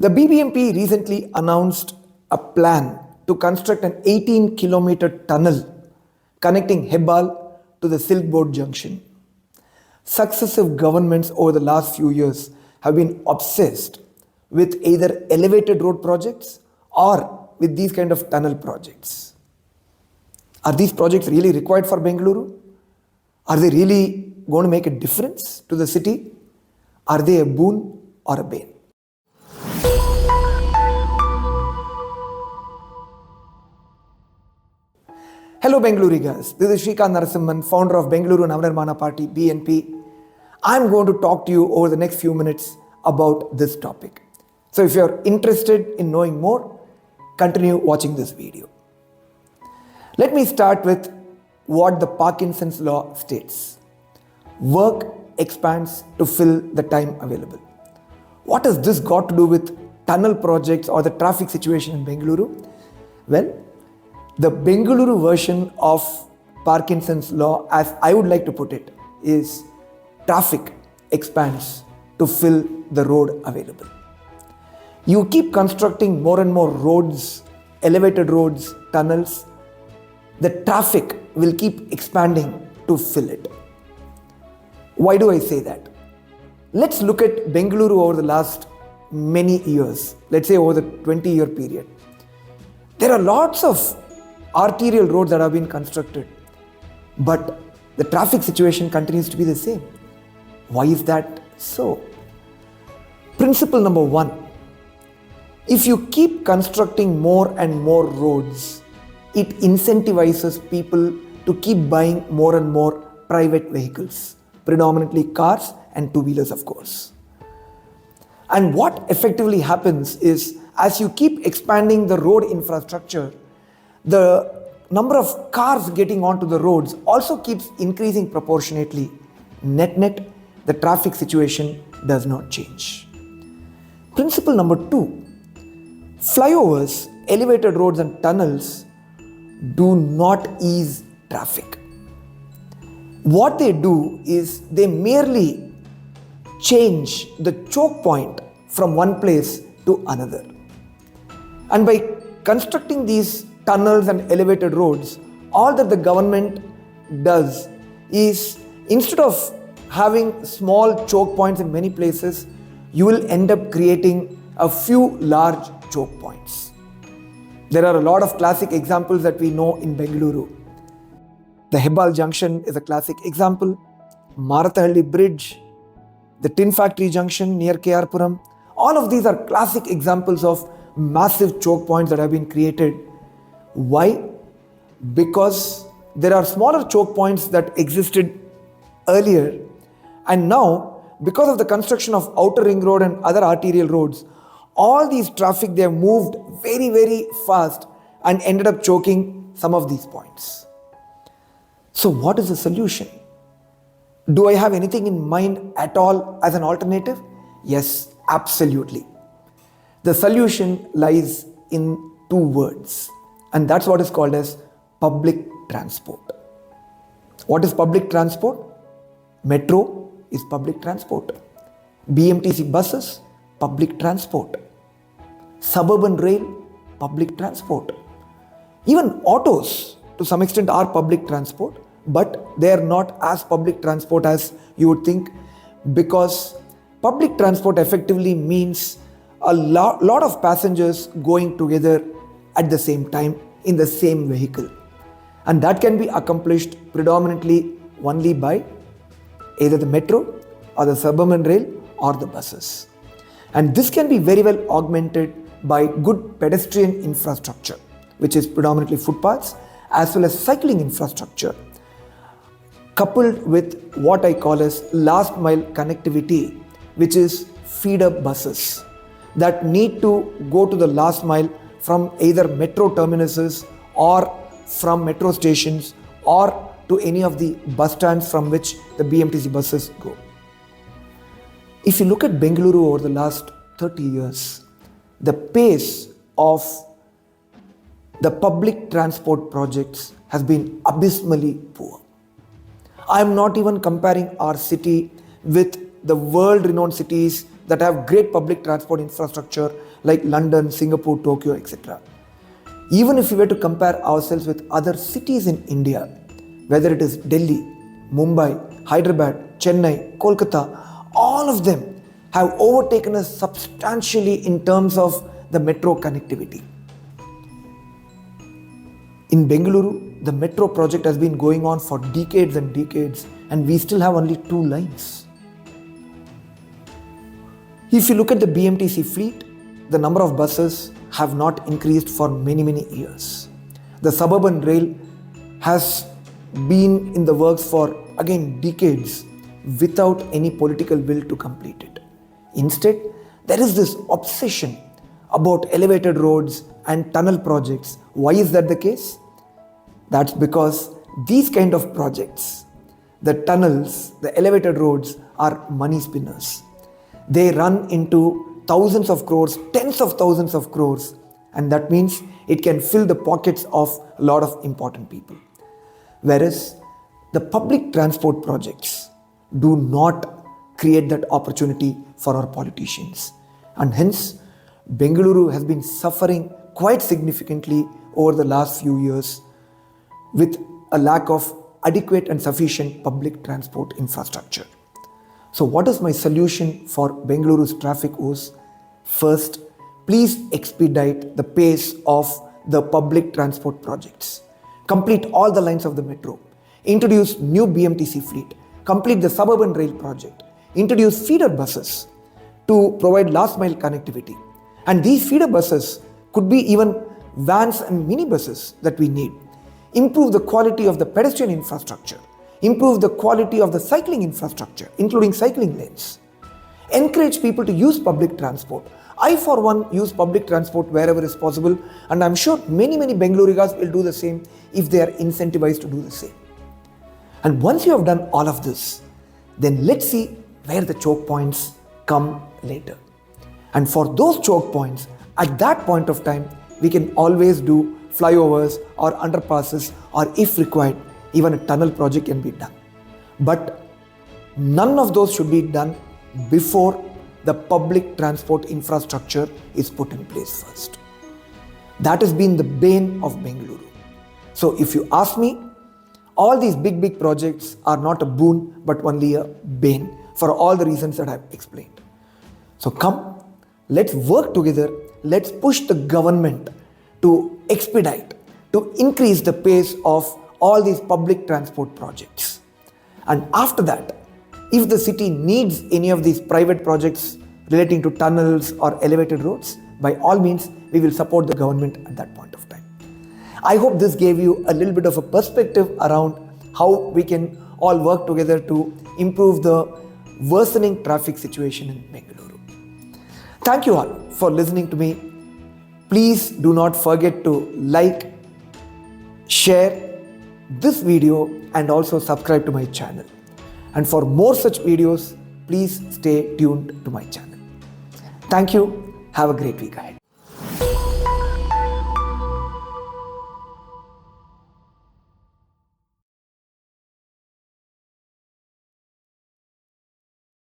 The BBMP recently announced a plan to construct an 18-kilometer tunnel connecting Hebbal to the Silk Board Junction. Successive governments over the last few years have been obsessed with either elevated road projects or with these kind of tunnel projects. Are these projects really required for Bengaluru? Are they really going to make a difference to the city? Are they a boon or a bane? Hello Bengaluru guys, this is Shrikant Narasimhan, founder of Bengaluru Navnirmana Party BNP. I'm going to talk to you over the next few minutes about this topic. So if you're interested in knowing more, continue watching this video. Let me start with what the Parkinson's law states. Work expands to fill the time available. What has this got to do with tunnel projects or the traffic situation in Bengaluru? Well, the Bengaluru version of Parkinson's law, as I would like to put it, is traffic expands to fill the road available. You keep constructing more and more roads, elevated roads, tunnels, the traffic will keep expanding to fill it. Why do I say that? Let's look at Bengaluru over the last many years, let's say over the 20-year period. There are lots of arterial roads that have been constructed, but the traffic situation continues to be the same. Why is that so? Principle number one, if you keep constructing more and more roads, it incentivizes people to keep buying more and more private vehicles, predominantly cars and two-wheelers of course. And what effectively happens is, as you keep expanding the road infrastructure, the number of cars getting onto the roads also keeps increasing proportionately. Net, the traffic situation does not change. Principle number two, flyovers, elevated roads and tunnels do not ease traffic. What they do is they merely change the choke point from one place to another. And by constructing these tunnels and elevated roads, all that the government does is, instead of having small choke points in many places, you will end up creating a few large choke points. There are a lot of classic examples that we know in Bengaluru. The Hebbal junction is a classic example. Marathahalli bridge, the tin factory junction near KR-Puram. All of these are classic examples of massive choke points that have been created. Why? Because there are smaller choke points that existed earlier, and now because of the construction of outer ring road and other arterial roads, all these traffic, they have moved very, very fast and ended up choking some of these points. So what is the solution? Do I have anything in mind at all as an alternative? Yes, absolutely. The solution lies in two words, and that's what is called as public transport. What is public transport? Metro is public transport. BMTC buses, public transport. Suburban rail, public transport. Even autos to some extent are public transport, but they are not as public transport as you would think, because public transport effectively means a lot of passengers going together at the same time in the same vehicle. And that can be accomplished predominantly only by either the metro or the suburban rail or the buses. And this can be very well augmented by good pedestrian infrastructure, which is predominantly footpaths, as well as cycling infrastructure, coupled with what I call as last mile connectivity, which is feeder buses that need to go to the last mile from either metro terminuses or from metro stations or to any of the bus stands from which the BMTC buses go. If you look at Bengaluru over the last 30 years, the pace of the public transport projects has been abysmally poor. I am not even comparing our city with the world-renowned cities that have great public transport infrastructure like London, Singapore, Tokyo, etc. Even if we were to compare ourselves with other cities in India, whether it is Delhi, Mumbai, Hyderabad, Chennai, Kolkata, all of them have overtaken us substantially in terms of the metro connectivity. In Bengaluru, the metro project has been going on for decades and decades, and we still have only 2 lines. If you look at the BMTC fleet, the number of buses have not increased for many years. The suburban rail has been in the works for, again, decades without any political will to complete it. Instead, there is this obsession about elevated roads and tunnel projects. Why is that the case? That's because these kind of projects, the tunnels, the elevated roads, are money spinners. They run into thousands of crores, tens of thousands of crores, and that means it can fill the pockets of a lot of important people. Whereas the public transport projects do not create that opportunity for our politicians. And hence, Bengaluru has been suffering quite significantly over the last few years with a lack of adequate and sufficient public transport infrastructure. So what is my solution for Bengaluru's traffic woes? First, please expedite the pace of the public transport projects. Complete all the lines of the metro. Introduce new BMTC fleet. Complete the suburban rail project. Introduce feeder buses to provide last mile connectivity. And these feeder buses could be even vans and minibuses that we need. Improve the quality of the pedestrian infrastructure. Improve the quality of the cycling infrastructure, including cycling lanes. Encourage people to use public transport. I, for one, use public transport wherever is possible, and I'm sure many Bengalurigas will do the same if they are incentivized to do the same. And once you have done all of this, then let's see where the choke points come later. And for those choke points, at that point of time, we can always do flyovers or underpasses, or if required, even a tunnel project can be done. But none of those should be done before the public transport infrastructure is put in place first. That has been the bane of Bengaluru. So if you ask me, all these big projects are not a boon, but only a bane for all the reasons that I've explained. So come, let's work together. Let's push the government to expedite, to increase the pace of all these public transport projects. And after that, if the city needs any of these private projects relating to tunnels or elevated roads, by all means, we will support the government at that point of time. I hope this gave you a little bit of a perspective around how we can all work together to improve the worsening traffic situation in Bengaluru. Thank you all for listening to me. Please do not forget to like, share this video, and also subscribe to my channel. And for more such videos, please stay tuned to my channel. Thank you. Have a great week ahead.